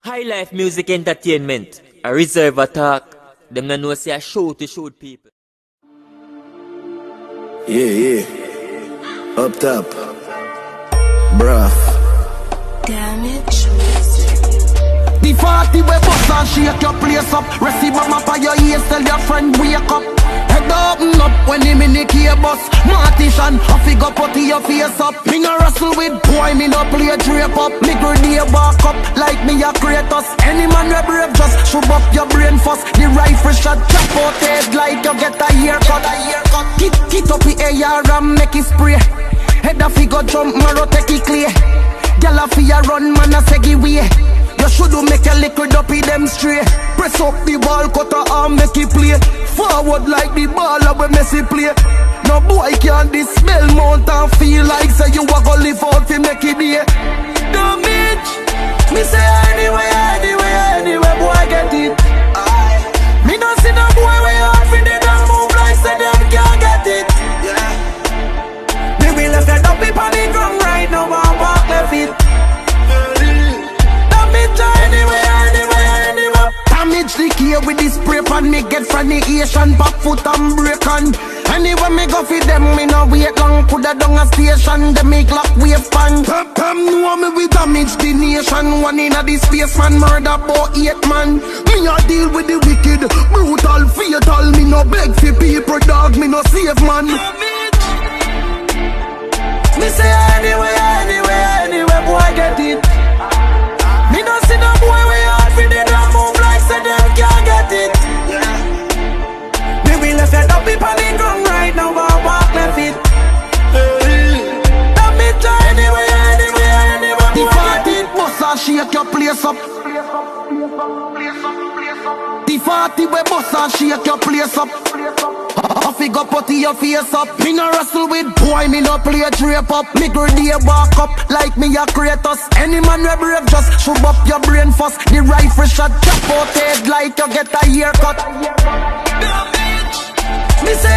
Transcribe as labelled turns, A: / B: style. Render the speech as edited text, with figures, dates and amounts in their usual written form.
A: High Life Music Entertainment, a reserve attack. Them no know say a show to shoot people.
B: Yeah. Up top. Bruh.
C: Damage.
D: The 40 we bust and shake your place up. Receive mama for your ears, tell your friend wake up. Head open up when him in the key bus. Martian, I figure put your face up. Me no wrestle with boy, me no play drape up. Me grenade walk up like me a Kratos. Any man we brave just shove up your brain first. The rifle shot chop out head like you get a haircut. Get up the air and make it spray. Head a figure jump, marrow take it clear. Gyal a fi a run, man a seggy way. You shoulda make a liquid up in them straight. Press up the ball, cut a arm, make it play. Forward like the ball, a we messy play. No boy can this smell mount and feel like say you a go live out to make it day. Damage. Me say anyway, boy get it. Me no see no boy way off in the damn move like say them can't get it. Me will left it up on the ground right now, and walk left it. Anyway. Damage the key with this spray pan. Me get from the Asian back foot and break on. Anyway me go for them, me no wait long. Put that down a station, them make lock wave pan. Them know me we damage the nation. One in a this space man murder about 8 man. Me a deal with the wicked, brutal, fatal. Me no beg for people, dog, me no save man. Me say anyway, boy get it. Me no see no boy way hard for the damn move like say them can't get it. Me will left it up on the ground right now, and walk left it. Damage anyway. The 40 bust and shake your place up. The 40 we bust and shake your place up. I figure put your face up. Me no wrestle with boy, me no play drape up. Me grenade walk up like me a Kratos. Any man we brave just shove up your brain first. The rifle shot chop out head like you get a haircut. Me say